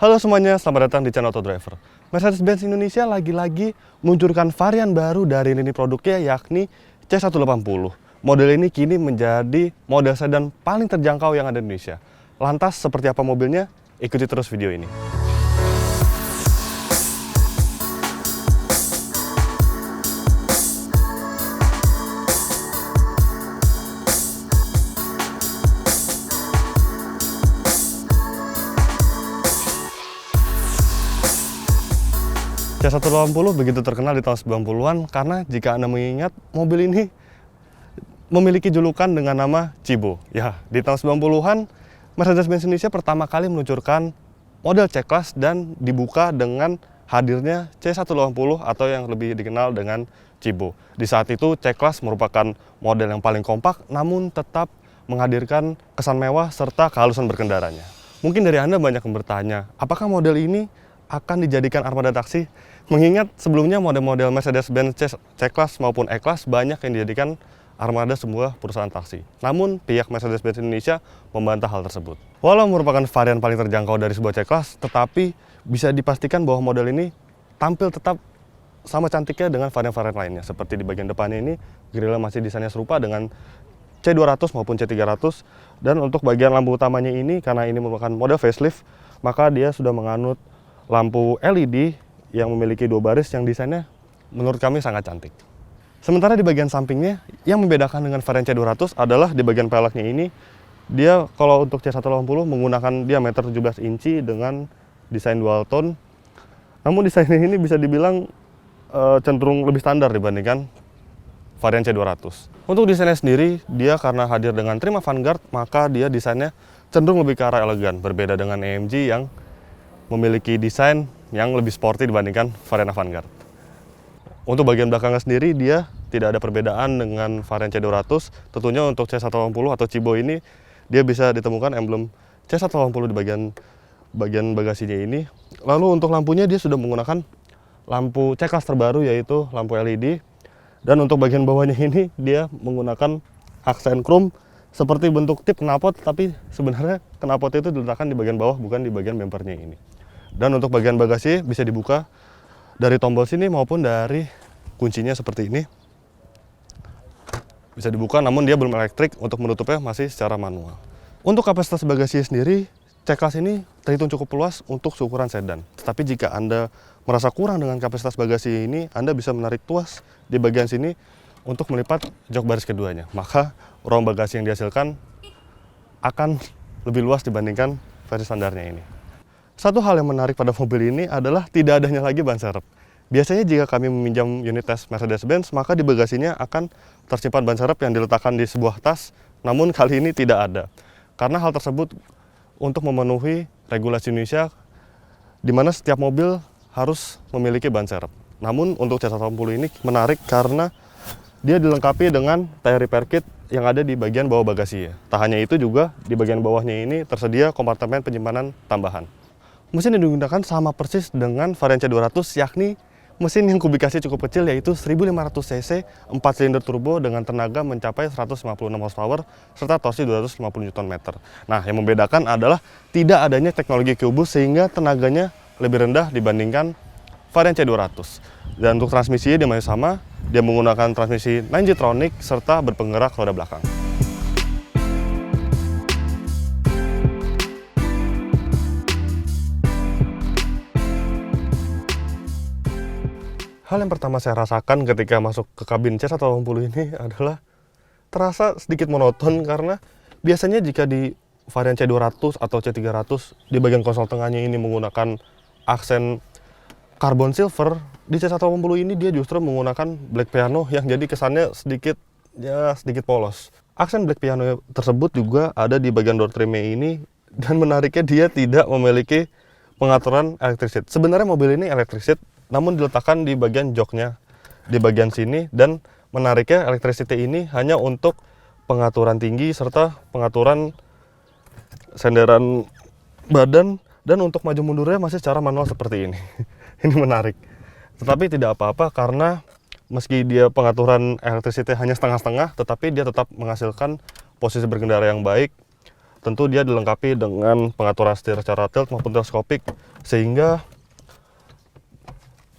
Halo semuanya, selamat datang di channel Auto Driver. Mercedes-Benz Indonesia lagi-lagi meluncurkan varian baru dari lini produknya, yakni C180. Model ini kini menjadi model sedan paling terjangkau yang ada di Indonesia. Lantas, seperti apa mobilnya? Ikuti terus video ini. C180 begitu terkenal di tahun 90-an karena jika Anda mengingat, mobil ini memiliki julukan dengan nama Cibo. Ya, di tahun 90-an, Mercedes-Benz Indonesia pertama kali meluncurkan model C-Class dan dibuka dengan hadirnya C180 atau yang lebih dikenal dengan Cibo. Di saat itu, C-Class merupakan model yang paling kompak namun tetap menghadirkan kesan mewah serta kehalusan berkendaranya. Mungkin dari Anda banyak yang bertanya, apakah model ini akan dijadikan armada taksi? Mengingat sebelumnya model-model Mercedes-Benz C-Class maupun E-Class banyak yang dijadikan armada sebuah perusahaan taksi. Namun pihak Mercedes-Benz Indonesia membantah hal tersebut. Walau merupakan varian paling terjangkau dari sebuah C-Class, tetapi bisa dipastikan bahwa model ini tampil tetap sama cantiknya dengan varian-varian lainnya. Seperti di bagian depannya ini, grill masih desainnya serupa dengan C200 maupun C300. Dan untuk bagian lampu utamanya ini, karena ini merupakan model facelift, maka dia sudah menganut lampu LED yang memiliki dua baris yang desainnya menurut kami sangat cantik. Sementara di bagian sampingnya, yang membedakan dengan varian C200 adalah di bagian peleknya ini, dia kalau untuk C180 menggunakan diameter 17 inci dengan desain dual tone. Namun desainnya ini bisa dibilang cenderung lebih standar dibandingkan varian C200. Untuk desainnya sendiri, dia karena hadir dengan trim Avantgarde, maka dia desainnya cenderung lebih ke arah elegan, berbeda dengan AMG yang memiliki desain yang lebih sporty dibandingkan varian Avantgarde. Untuk bagian belakangnya sendiri, dia tidak ada perbedaan dengan varian C200. Tentunya untuk C180 atau Cibo ini, dia bisa ditemukan emblem C180 di bagian bagasinya ini. Lalu untuk lampunya, dia sudah menggunakan lampu C-Class terbaru, yaitu lampu LED. Dan untuk bagian bawahnya ini, dia menggunakan aksen chrome seperti bentuk tip knalpot, tapi sebenarnya knalpot itu diletakkan di bagian bawah, bukan di bagian bumpernya ini. Dan untuk bagian bagasi bisa dibuka dari tombol sini maupun dari kuncinya seperti ini. Bisa dibuka, namun dia belum elektrik, untuk menutupnya masih secara manual. Untuk kapasitas bagasi sendiri, C-Class ini terhitung cukup luas untuk ukuran sedan. Tetapi jika Anda merasa kurang dengan kapasitas bagasi ini, Anda bisa menarik tuas di bagian sini untuk melipat jok baris keduanya. Maka ruang bagasi yang dihasilkan akan lebih luas dibandingkan versi standarnya ini. Satu hal yang menarik pada mobil ini adalah tidak adanya lagi ban serep. Biasanya jika kami meminjam unit tes Mercedes-Benz, maka di bagasinya akan tersimpan ban serep yang diletakkan di sebuah tas, namun kali ini tidak ada. Karena hal tersebut untuk memenuhi regulasi Indonesia, di mana setiap mobil harus memiliki ban serep. Namun untuk C180 ini menarik karena dia dilengkapi dengan tire repair kit yang ada di bagian bawah bagasi ya. Tak hanya itu juga, di bagian bawahnya ini tersedia kompartemen penyimpanan tambahan. Mesin yang digunakan sama persis dengan varian C200, yakni mesin yang kubikasi cukup kecil, yaitu 1500 cc, 4 silinder turbo dengan tenaga mencapai 156 horsepower serta torsi 250 Nm. Nah, yang membedakan adalah tidak adanya teknologi Q-Boost sehingga tenaganya lebih rendah dibandingkan varian C200. Dan untuk transmisinya dia masih sama, dia menggunakan transmisi 9Gtronic serta berpenggerak roda belakang. Hal yang pertama saya rasakan ketika masuk ke kabin C180 ini adalah terasa sedikit monoton karena biasanya jika di varian C200 atau C300 di bagian konsol tengahnya ini menggunakan aksen carbon silver, di C180 ini dia justru menggunakan black piano yang jadi kesannya sedikit polos. Aksen black piano tersebut juga ada di bagian door trimnya ini, dan menariknya dia tidak memiliki pengaturan electric seat. Sebenarnya mobil ini electric seat, namun diletakkan di bagian joknya, di bagian sini, dan menariknya electricity ini hanya untuk pengaturan tinggi serta pengaturan senderan badan, dan untuk maju mundurnya masih secara manual seperti ini. Ini menarik. Tetapi tidak apa-apa karena meski dia pengaturan electricity hanya setengah-setengah, tetapi dia tetap menghasilkan posisi berkendara yang baik tentu dia dilengkapi dengan pengaturan setir secara tilt maupun teleskopik, sehingga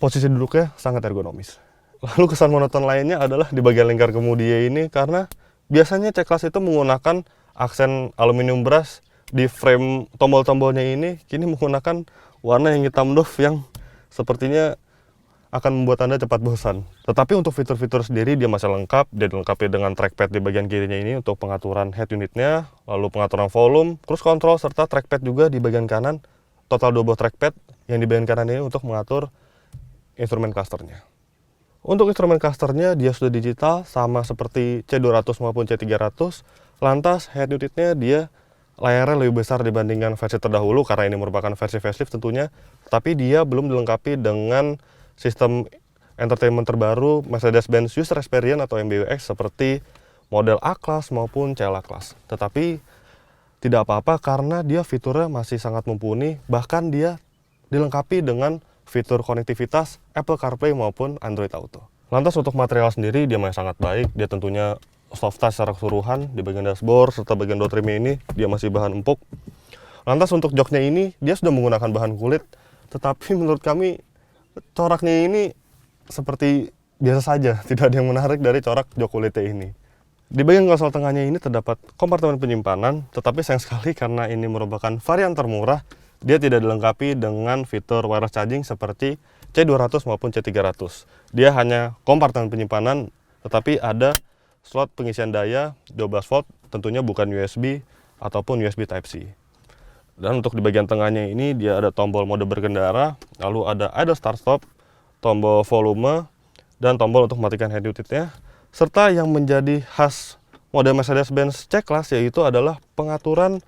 posisi duduknya sangat ergonomis. Lalu kesan monoton lainnya adalah di bagian lingkar kemudi ini, karena biasanya C-Class itu menggunakan aksen aluminium brush. Di frame tombol-tombolnya ini kini menggunakan warna yang hitam doff yang sepertinya akan membuat Anda cepat bosan. Tetapi untuk fitur-fitur sendiri dia masih lengkap. Dia dilengkapi dengan trackpad di bagian kirinya ini untuk pengaturan head unitnya, lalu pengaturan volume, cruise control, serta trackpad juga di bagian kanan. Total 2 buah trackpad yang di bagian kanan ini untuk mengatur instrumen clusternya. Untuk instrumen clusternya dia sudah digital sama seperti C200 maupun C300. Lantas head unitnya dia layarnya lebih besar dibandingkan versi terdahulu karena ini merupakan versi facelift tentunya. Tapi dia belum dilengkapi dengan sistem entertainment terbaru Mercedes-Benz User Experience atau MBUX seperti model A-Class maupun CLA-Class. Tetapi tidak apa-apa karena dia fiturnya masih sangat mumpuni, bahkan dia dilengkapi dengan fitur konektivitas Apple CarPlay maupun Android Auto. Lantas untuk material sendiri dia masih sangat baik, dia tentunya soft touch secara keseluruhan di bagian dashboard serta bagian door trimnya ini dia masih bahan empuk. Lantas untuk joknya ini dia sudah menggunakan bahan kulit, tetapi menurut kami coraknya ini seperti biasa saja, tidak ada yang menarik dari corak jok kulitnya ini. Di bagian konsol tengahnya ini terdapat kompartemen penyimpanan, tetapi sayang sekali karena ini merupakan varian termurah, dia tidak dilengkapi dengan fitur wireless charging seperti C200 maupun C300. Dia hanya kompartemen penyimpanan, tetapi ada slot pengisian daya 12 volt, tentunya bukan USB ataupun USB Type-C. Dan untuk di bagian tengahnya ini dia ada tombol mode berkendara, lalu ada idle start stop, tombol volume, dan tombol untuk mematikan head unitnya. Serta yang menjadi khas model Mercedes-Benz C-Class yaitu adalah pengaturan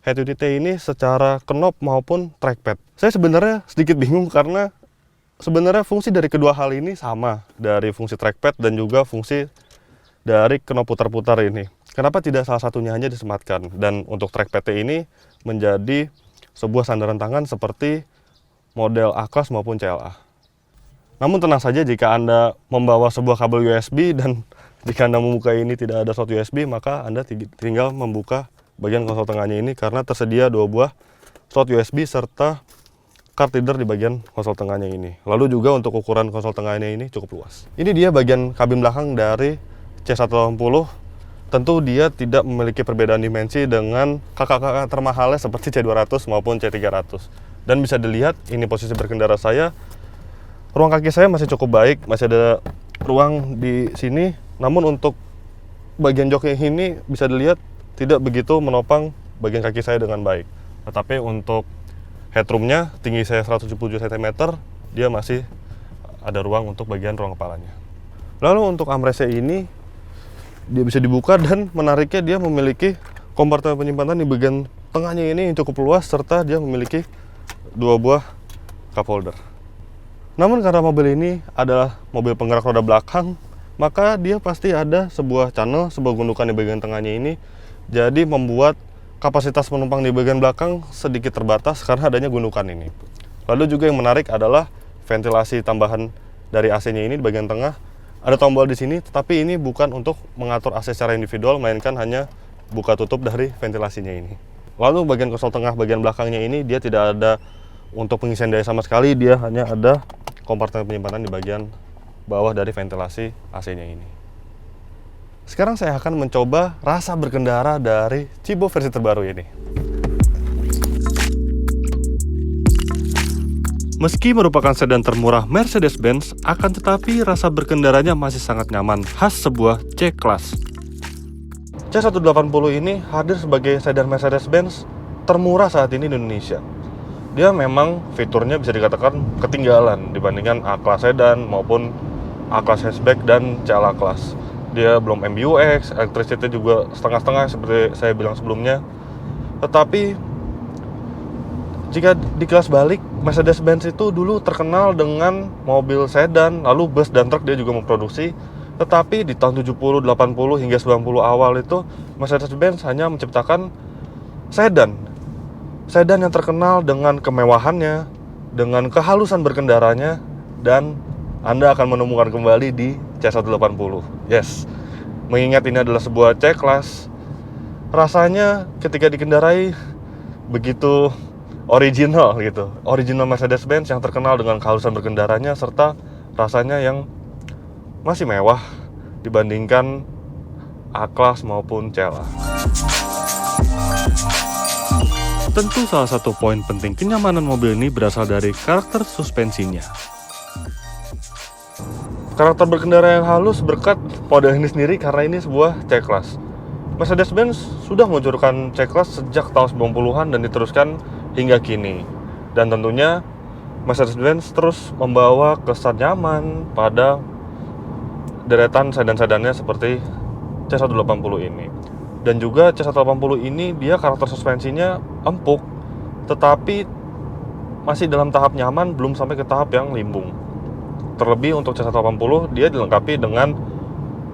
head unitnya ini secara knob maupun trackpad. Saya sebenarnya sedikit bingung karena sebenarnya fungsi dari kedua hal ini sama, dari fungsi trackpad dan juga fungsi dari knob putar-putar ini. Kenapa tidak salah satunya hanya disematkan? Dan untuk trackpad ini menjadi sebuah sandaran tangan seperti model A-Class maupun CLA. Namun tenang saja jika Anda membawa sebuah kabel USB dan jika Anda membuka ini tidak ada slot USB, maka Anda tinggal membuka bagian konsol tengahnya ini karena tersedia 2 buah slot USB serta card reader di bagian konsol tengahnya ini. Lalu juga untuk ukuran konsol tengahnya ini cukup luas. Ini dia bagian kabin belakang dari C180. Tentu dia tidak memiliki perbedaan dimensi dengan kakak-kakak termahalnya seperti C200 maupun C300. Dan bisa dilihat, ini posisi berkendara saya. Ruang kaki saya masih cukup baik, masih ada ruang di sini. Namun untuk bagian joknya ini bisa dilihat tidak begitu menopang bagian kaki saya dengan baik. Tetapi untuk headroomnya, tinggi saya 177 cm, dia masih ada ruang untuk bagian ruang kepalanya. Lalu untuk armrestnya ini, dia bisa dibuka dan menariknya dia memiliki kompartemen penyimpanan di bagian tengahnya ini yang cukup luas serta dia memiliki 2 buah cup holder. Namun karena mobil ini adalah mobil penggerak roda belakang, maka dia pasti ada sebuah channel, sebuah gundukan di bagian tengahnya ini. Jadi membuat kapasitas penumpang di bagian belakang sedikit terbatas karena adanya gundukan ini. Lalu juga yang menarik adalah ventilasi tambahan dari AC-nya ini di bagian tengah. Ada tombol di sini, tetapi ini bukan untuk mengatur AC secara individual, melainkan hanya buka tutup dari ventilasinya ini. Lalu bagian konsol tengah bagian belakangnya ini dia tidak ada untuk pengisian daya sama sekali, dia hanya ada kompartemen penyimpanan di bagian bawah dari ventilasi AC-nya ini. Sekarang saya akan mencoba rasa berkendara dari Cibo versi terbaru ini. Meski merupakan sedan termurah Mercedes-Benz, akan tetapi rasa berkendaranya masih sangat nyaman, khas sebuah C-Class. C180 ini hadir sebagai sedan Mercedes-Benz termurah saat ini di Indonesia. Dia memang fiturnya bisa dikatakan ketinggalan dibandingkan A-Class sedan maupun A-Class hatchback dan CLA-Class. Dia belum MBUX, electricity juga setengah-setengah seperti saya bilang sebelumnya. Tetapi jika di kelas balik, Mercedes-Benz itu dulu terkenal dengan mobil sedan, lalu bus dan truk dia juga memproduksi. Tetapi di tahun 70, 80 hingga 90 awal itu Mercedes-Benz hanya menciptakan sedan. Sedan yang terkenal dengan kemewahannya, dengan kehalusan berkendaranya, dan Anda akan menemukan kembali di C180. Yes, mengingat ini adalah sebuah C-Class, rasanya ketika dikendarai begitu original gitu. Original Mercedes-Benz yang terkenal dengan kehalusan berkendaranya serta rasanya yang masih mewah dibandingkan A-Class maupun CLA. Tentu salah satu poin penting kenyamanan mobil ini berasal dari karakter suspensinya. Karakter berkendara yang halus berkat model ini sendiri karena ini sebuah C-Class. Mercedes-Benz sudah meluncurkan C-Class sejak tahun 90-an dan diteruskan hingga kini. Dan tentunya Mercedes-Benz terus membawa kesan nyaman pada deretan sedan-sedannya seperti C180 ini. Dan juga C180 ini dia karakter suspensinya empuk, tetapi masih dalam tahap nyaman, belum sampai ke tahap yang limbung. Terlebih untuk C180 dia dilengkapi dengan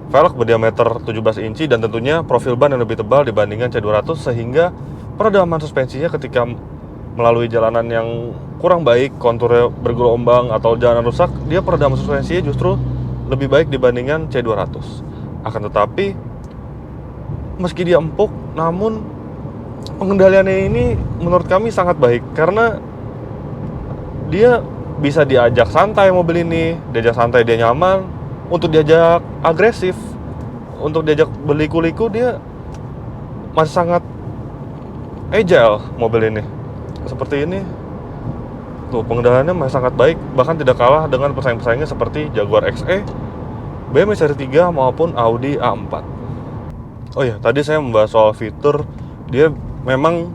velg berdiameter 17 inci dan tentunya profil ban yang lebih tebal dibandingkan C200 sehingga peredaman suspensinya ketika melalui jalanan yang kurang baik, konturnya bergelombang atau jalanan rusak, dia peredaman suspensinya justru lebih baik dibandingkan C200. Akan tetapi meski dia empuk, namun pengendaliannya ini menurut kami sangat baik karena dia bisa diajak santai mobil ini, diajak santai dia nyaman, untuk diajak agresif, untuk diajak berliku-liku dia masih sangat agile mobil ini. Seperti ini, tuh pengendaliannya masih sangat baik, bahkan tidak kalah dengan pesaing-pesaingnya seperti Jaguar XE, BMW seri 3 maupun Audi A4. Oh ya, tadi saya membahas soal fitur, dia memang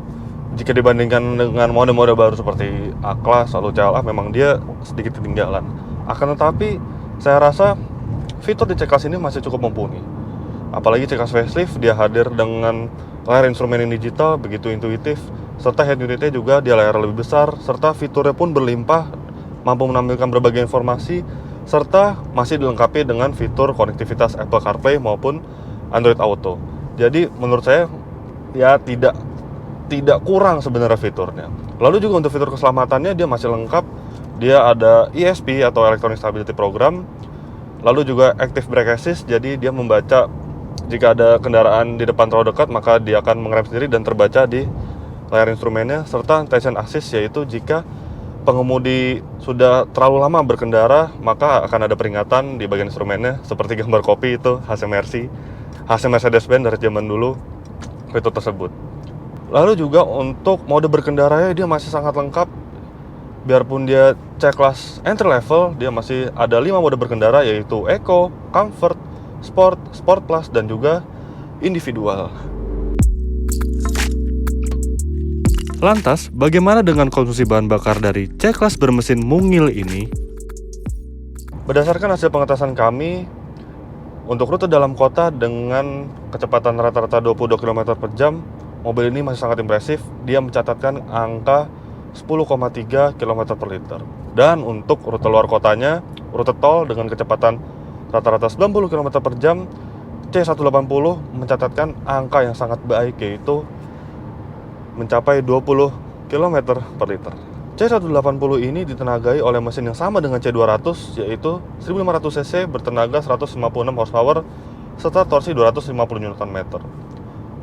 jika dibandingkan dengan model-model baru seperti A-Class atau CLA memang dia sedikit ketinggalan. Akan tetapi saya rasa fitur di C-Class ini masih cukup mumpuni. Apalagi C-Class facelift dia hadir dengan layar instrumen yang digital begitu intuitif, serta head unitnya juga dia layar lebih besar, serta fiturnya pun berlimpah, mampu menampilkan berbagai informasi, serta masih dilengkapi dengan fitur konektivitas Apple CarPlay maupun Android Auto. Jadi menurut saya ya tidak kurang sebenarnya fiturnya. Lalu juga untuk fitur keselamatannya dia masih lengkap. Dia ada ESP atau Electronic Stability Program. Lalu juga Active Brake Assist, jadi dia membaca jika ada kendaraan di depan terlalu dekat maka dia akan mengerem sendiri dan terbaca di layar instrumennya, serta Attention Assist yaitu jika pengemudi sudah terlalu lama berkendara maka akan ada peringatan di bagian instrumennya seperti gambar kopi itu khas Mercedes-Benz dari zaman dulu fitur tersebut. Lalu juga untuk mode berkendaranya dia masih sangat lengkap. Biarpun dia C-Class entry level, dia masih ada 5 mode berkendara yaitu Eco, Comfort, Sport, Sport Plus dan juga individual. Lantas, bagaimana dengan konsumsi bahan bakar dari C-Class bermesin mungil ini? Berdasarkan hasil pengetesan kami, untuk rute dalam kota dengan kecepatan rata-rata 22 km per jam, mobil ini masih sangat impresif. Dia mencatatkan angka 10,3 km per liter. Dan untuk rute luar kotanya, rute tol dengan kecepatan rata-rata 90 km per jam, C180 mencatatkan angka yang sangat baik yaitu mencapai 20 km per liter. C180 ini ditenagai oleh mesin yang sama dengan C200 yaitu 1500 cc bertenaga 156 horsepower serta torsi 250 Nm.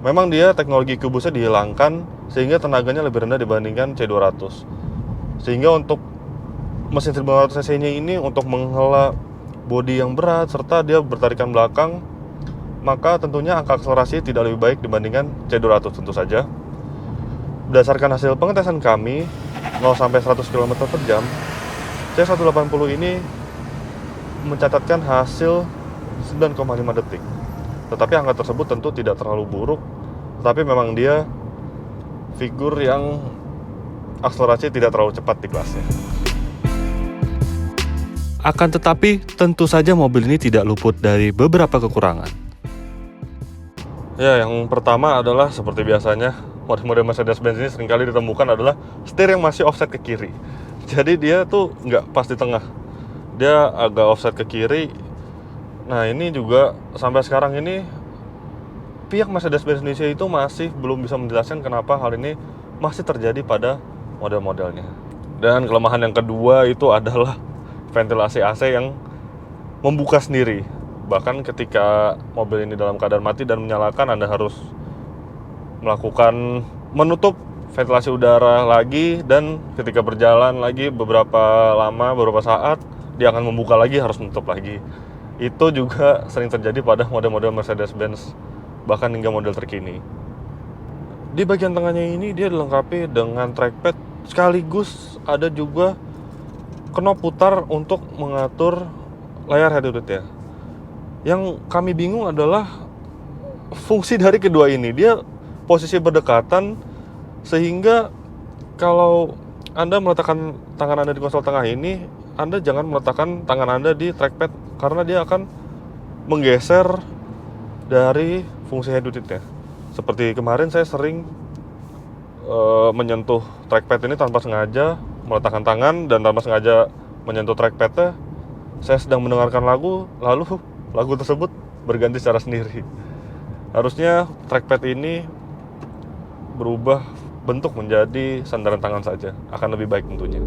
Memang dia teknologi kubusnya dihilangkan sehingga tenaganya lebih rendah dibandingkan C200. Sehingga untuk mesin 1500 cc-nya ini untuk menghela bodi yang berat serta dia bertarikan belakang, maka tentunya angka akselerasi tidak lebih baik dibandingkan C200 tentu saja. Berdasarkan hasil pengetesan kami 0 sampai 100 km per jam, C180 ini mencatatkan hasil 9,5 detik. Tetapi angka tersebut tentu tidak terlalu buruk, tetapi memang dia figur yang akselerasi tidak terlalu cepat di kelasnya. Akan tetapi, tentu saja mobil ini tidak luput dari beberapa kekurangan. Ya, yang pertama adalah seperti biasanya, model Mercedes-Benz ini seringkali ditemukan adalah setir yang masih offset ke kiri. Jadi dia tuh nggak pas di tengah, dia agak offset ke kiri. Nah ini juga sampai sekarang ini pihak Mercedes-Benz Indonesia itu masih belum bisa menjelaskan kenapa hal ini masih terjadi pada model-modelnya. Dan kelemahan yang kedua itu adalah ventilasi AC yang membuka sendiri. Bahkan ketika mobil ini dalam keadaan mati dan menyalakan, Anda harus melakukan menutup ventilasi udara lagi, dan ketika berjalan lagi beberapa lama, beberapa saat, dia akan membuka lagi, harus menutup lagi. Itu juga sering terjadi pada model-model Mercedes-Benz, bahkan hingga model terkini. Di bagian tengahnya ini dia dilengkapi dengan trackpad, sekaligus ada juga knob putar untuk mengatur layar head unit ya. Yang kami bingung adalah fungsi dari kedua ini. Dia posisi berdekatan, sehingga kalau Anda meletakkan tangan Anda di konsol tengah ini, Anda jangan meletakkan tangan Anda di trackpad, karena dia akan menggeser dari fungsi head unitnya. Seperti kemarin saya sering menyentuh trackpad ini tanpa sengaja, meletakkan tangan dan tanpa sengaja menyentuh trackpadnya. Saya sedang mendengarkan lagu, lalu lagu tersebut berganti secara sendiri. Harusnya trackpad ini berubah bentuk menjadi sandaran tangan saja, akan lebih baik tentunya.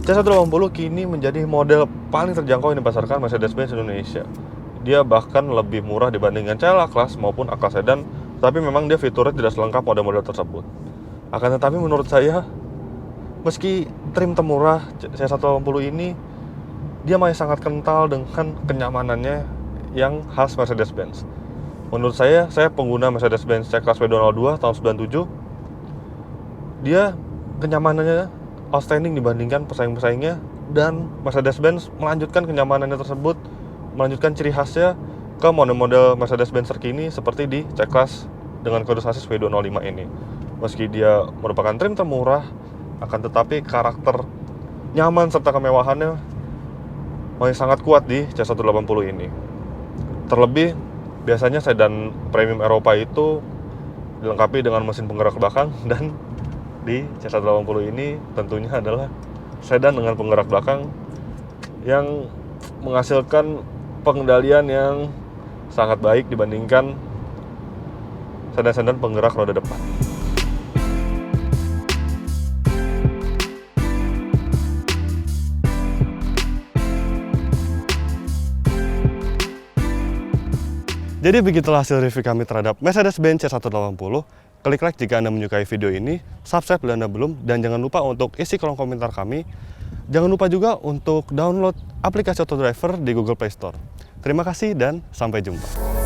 C180 kini menjadi model paling terjangkau yang dipasarkan Mercedes-Benz Indonesia. Dia bahkan lebih murah dibandingkan C-Class maupun A-Class sedan, tapi memang dia fiturnya tidak selengkap model-model tersebut. Akan tetapi menurut saya, meski trim termurah C180 ini, dia masih sangat kental dengan kenyamanannya yang khas Mercedes-Benz. Menurut saya pengguna Mercedes-Benz C-Class W202 tahun 97, dia kenyamanannya outstanding dibandingkan pesaing-pesaingnya, dan Mercedes-Benz melanjutkan kenyamanannya tersebut, melanjutkan ciri khasnya ke model-model Mercedes-Benz terkini seperti di C-Class dengan kode sasis W205 ini. Meski dia merupakan trim termurah, akan tetapi karakter nyaman serta kemewahannya masih sangat kuat di C180 ini. Terlebih, biasanya sedan premium Eropa itu dilengkapi dengan mesin penggerak belakang, dan di C180 ini tentunya adalah sedan dengan penggerak belakang yang menghasilkan pengendalian yang sangat baik dibandingkan sedan-sedan penggerak roda depan. Jadi begitulah hasil review kami terhadap Mercedes-Benz C180. Klik like jika Anda menyukai video ini, subscribe bila Anda belum, dan jangan lupa untuk isi kolom komentar kami. Jangan lupa juga untuk download aplikasi Autodriver di Google Play Store. Terima kasih dan sampai jumpa.